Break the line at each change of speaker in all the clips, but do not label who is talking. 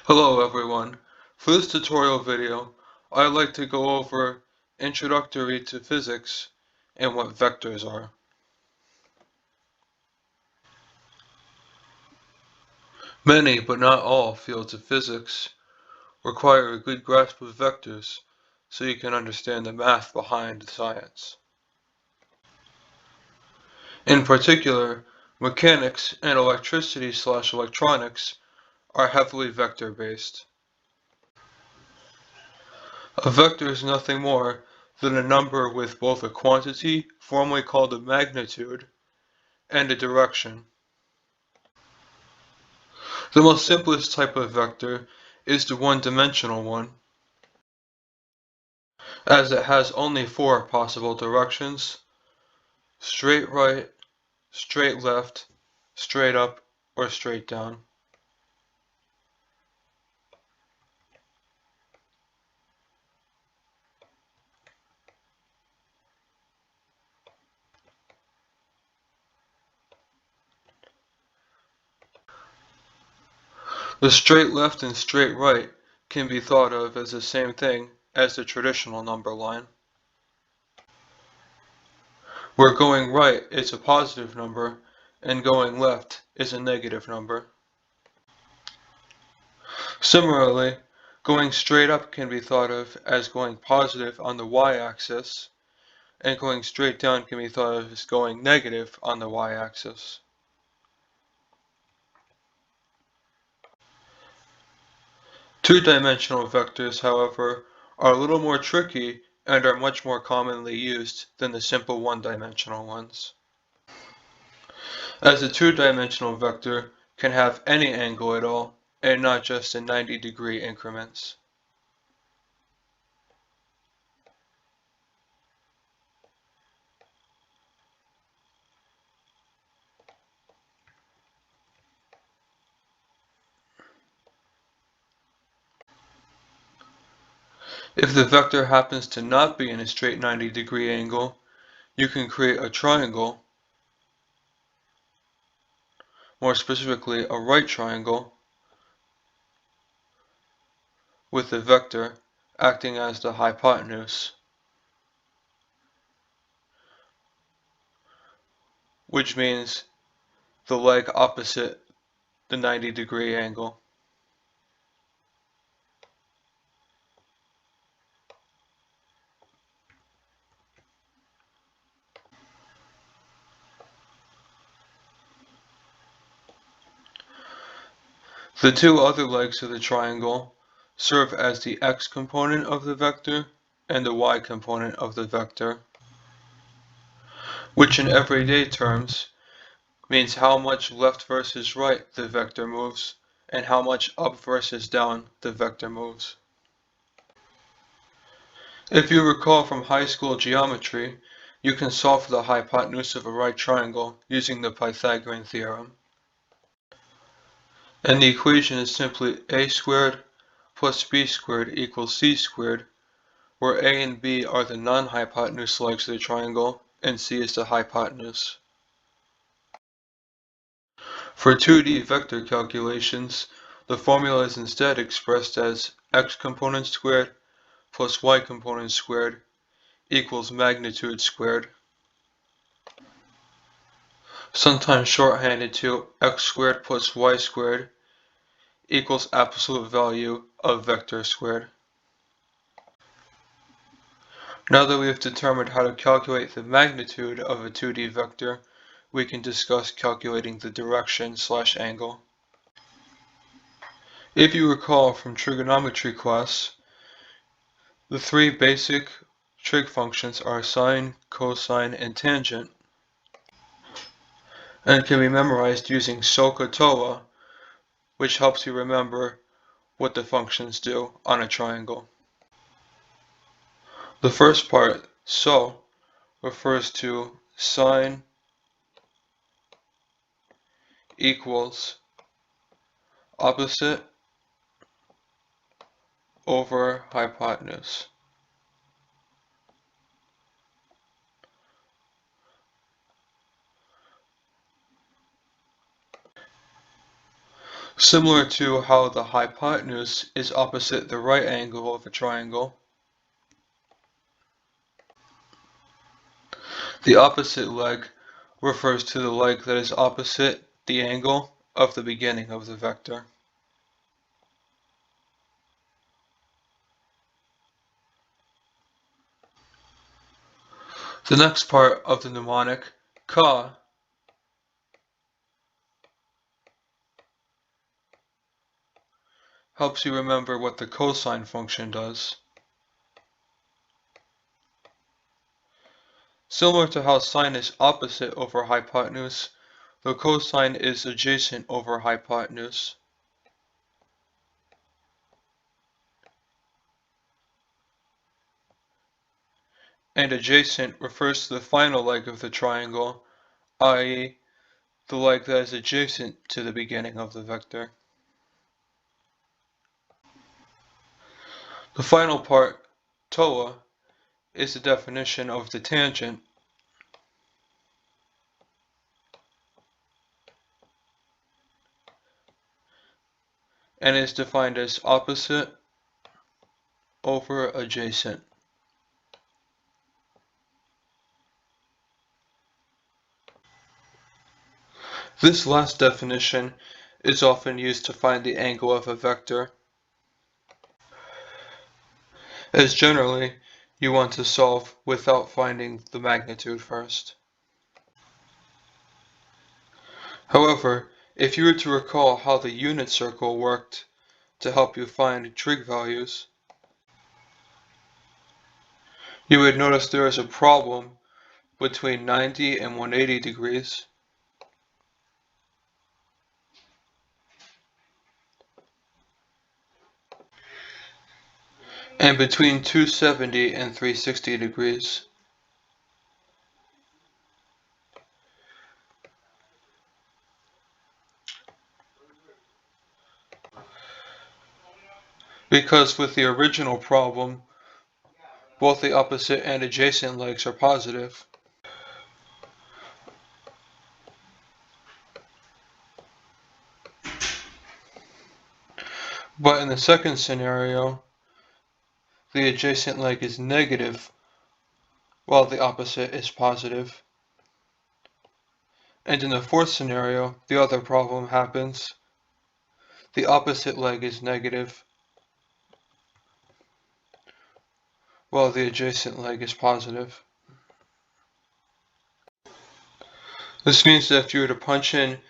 Hello everyone. For this tutorial video, I'd like to go over Introductory to Physics and what vectors are. Many, but not all, fields of physics require a good grasp of vectors so you can understand the math behind the science. In particular, mechanics and electricity/electronics are heavily vector-based. A vector is nothing more than a number with both a quantity, formerly called a magnitude, and a direction. The most simplest type of vector is the one-dimensional one, as it has only four possible directions: straight right, straight left, straight up, or straight down. The straight left and straight right can be thought of as the same thing as the traditional number line, where going right is a positive number and going left is a negative number. Similarly, going straight up can be thought of as going positive on the y-axis, and going straight down can be thought of as going negative on the y-axis. Two-dimensional vectors, however, are a little more tricky and are much more commonly used than the simple one-dimensional ones, as a two-dimensional vector can have any angle at all, and not just in 90-degree increments. If the vector happens to not be in a straight 90-degree angle, you can create a triangle, more specifically a right triangle, with the vector acting as the hypotenuse, which means the leg opposite the 90-degree angle. The two other legs of the triangle serve as the x component of the vector and the y component of the vector, which in everyday terms means how much left versus right the vector moves and how much up versus down the vector moves. If you recall from high school geometry, you can solve for the hypotenuse of a right triangle using the Pythagorean theorem. And the equation is simply a squared plus b squared equals c squared, where a and b are the non-hypotenuse legs of the triangle and c is the hypotenuse. For 2D vector calculations, the formula is instead expressed as x component squared plus y component squared equals magnitude squared, sometimes shorthanded to x squared plus y squared equals absolute value of vector squared. Now that we have determined how to calculate the magnitude of a 2D vector, we can discuss calculating the direction/angle. If you recall from trigonometry class, the three basic trig functions are sine, cosine, and tangent, and can be memorized using SOHCAHTOA, which helps you remember what the functions do on a triangle. The first part, SO, refers to sine equals opposite over hypotenuse. Similar to how the hypotenuse is opposite the right angle of a triangle, the opposite leg refers to the leg that is opposite the angle of the beginning of the vector. The next part of the mnemonic, ka, helps you remember what the cosine function does. Similar to how sine is opposite over hypotenuse, the cosine is adjacent over hypotenuse. And adjacent refers to the final leg of the triangle, i.e., the leg that is adjacent to the beginning of the vector. The final part, toa, is the definition of the tangent. And is defined as opposite over adjacent. This last definition is often used to find the angle of a vector, as generally you want to solve without finding the magnitude first. However, if you were to recall how the unit circle worked to help you find trig values, you would notice there is a problem between 90 and 180 degrees, and between 270 and 360 degrees. Because with the original problem, both the opposite and adjacent legs are positive. But in the second scenario, the adjacent leg is negative while the opposite is positive. And in the fourth scenario, the other problem happens. The opposite leg is negative while the adjacent leg is positive. This means that if you were to punch in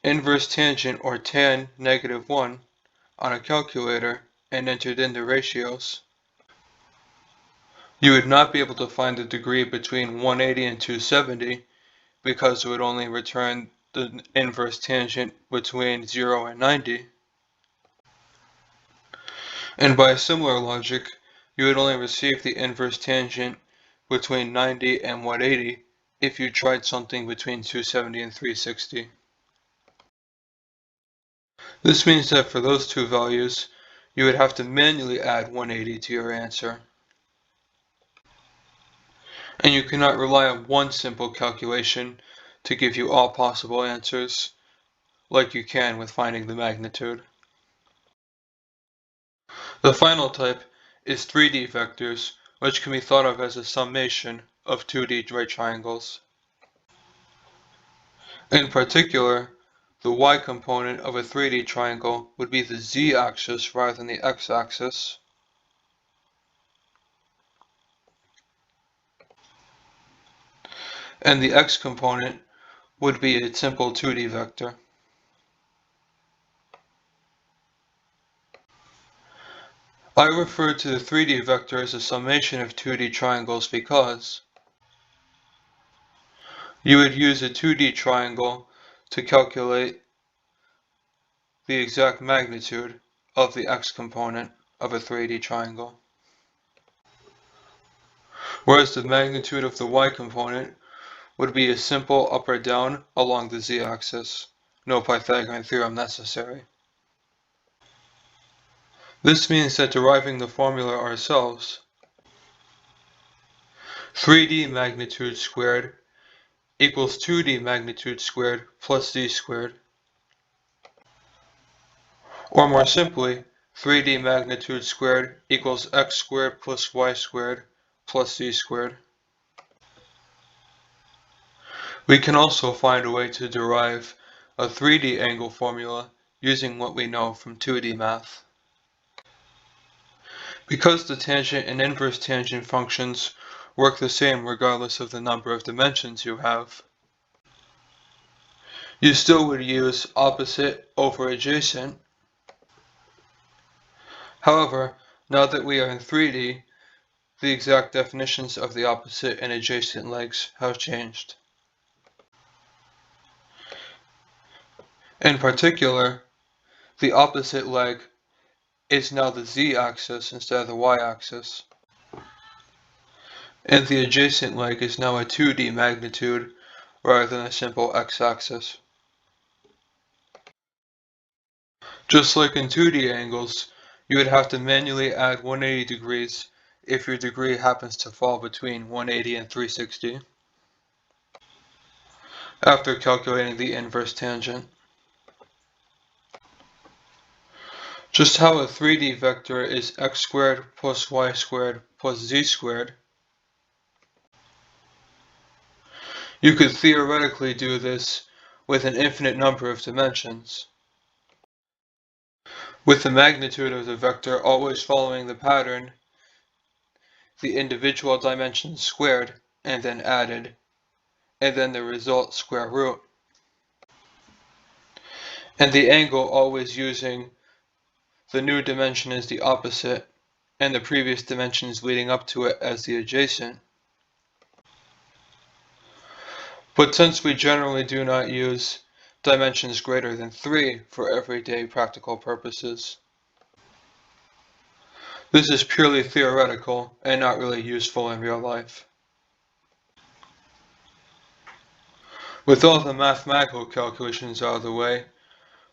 inverse tangent or tan -1 on a calculator and entered in the ratios, you would not be able to find the degree between 180 and 270 because it would only return the inverse tangent between 0 and 90. And by a similar logic, you would only receive the inverse tangent between 90 and 180 if you tried something between 270 and 360. This means that for those two values, you would have to manually add 180 to your answer. And you cannot rely on one simple calculation to give you all possible answers, like you can with finding the magnitude. The final type is 3D vectors, which can be thought of as a summation of 2D right triangles. In particular, the y component of a 3D triangle would be the z-axis rather than the x-axis. And the x component would be a simple 2D vector. I refer to the 3D vector as a summation of 2D triangles because you would use a 2D triangle to calculate the exact magnitude of the x component of a 3D triangle, whereas the magnitude of the y component would be a simple up or down along the z-axis. No Pythagorean theorem necessary. This means that deriving the formula ourselves, 3D magnitude squared equals 2D magnitude squared plus z squared. Or more simply, 3D magnitude squared equals x squared plus y squared plus z squared. We can also find a way to derive a 3D angle formula using what we know from 2D math. Because the tangent and inverse tangent functions work the same regardless of the number of dimensions you have, you still would use opposite over adjacent. However, now that we are in 3D, the exact definitions of the opposite and adjacent legs have changed. In particular, the opposite leg is now the z-axis instead of the y-axis, and the adjacent leg is now a 2D magnitude rather than a simple x-axis. Just like in 2D angles, you would have to manually add 180 degrees if your degree happens to fall between 180 and 360, after calculating the inverse tangent. Just how a 3D vector is x squared plus y squared plus z squared, you could theoretically do this with an infinite number of dimensions, with the magnitude of the vector always following the pattern, the individual dimensions squared and then added, and then the result square root, and the angle always using the new dimension as the opposite and the previous dimensions leading up to it as the adjacent. But since we generally do not use dimensions greater than 3 for everyday practical purposes, this is purely theoretical and not really useful in real life. With all the mathematical calculations out of the way,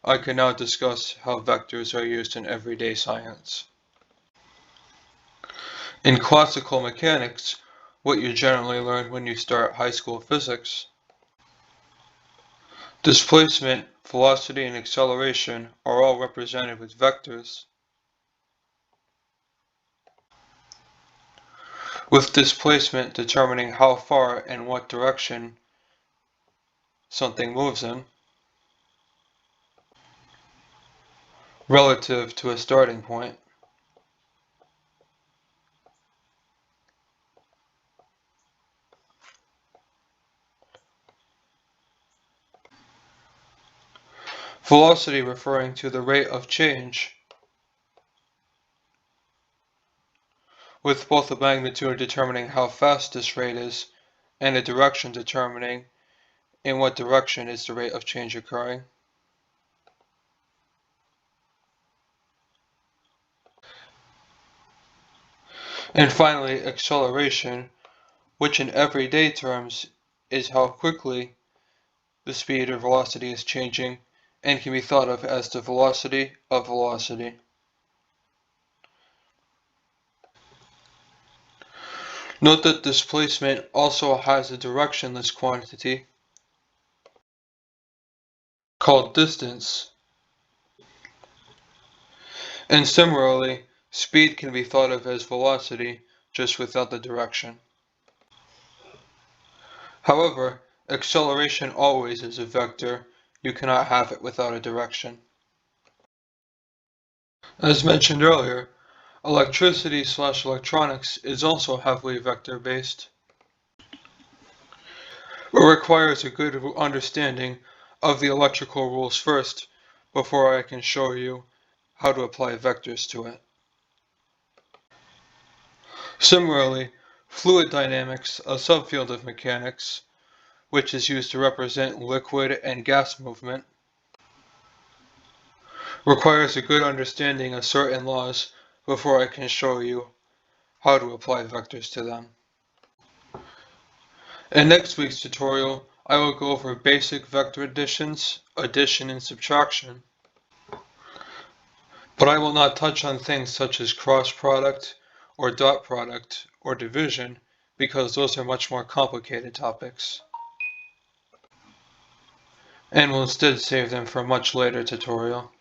I can now discuss how vectors are used in everyday science. In classical mechanics, what you generally learn when you start high school physics, displacement, velocity, and acceleration are all represented with vectors, with displacement determining how far and what direction something moves in, relative to a starting point. Velocity referring to the rate of change, with both the magnitude determining how fast this rate is and the direction determining in what direction is the rate of change occurring. And finally, acceleration, which in everyday terms is how quickly the speed or velocity is changing and can be thought of as the velocity of velocity. Note that displacement also has a directionless quantity called distance. And similarly, speed can be thought of as velocity, just without the direction. However, acceleration always is a vector. You cannot have it without a direction. As mentioned earlier, electricity/electronics is also heavily vector-based. It requires a good understanding of the electrical rules first, before I can show you how to apply vectors to it. Similarly, fluid dynamics, a subfield of mechanics, which is used to represent liquid and gas movement, requires a good understanding of certain laws before I can show you how to apply vectors to them. In next week's tutorial, I will go over basic vector additions, addition and subtraction, but I will not touch on things such as cross product or dot product or division because those are much more complicated topics, and will instead save them for a much later tutorial.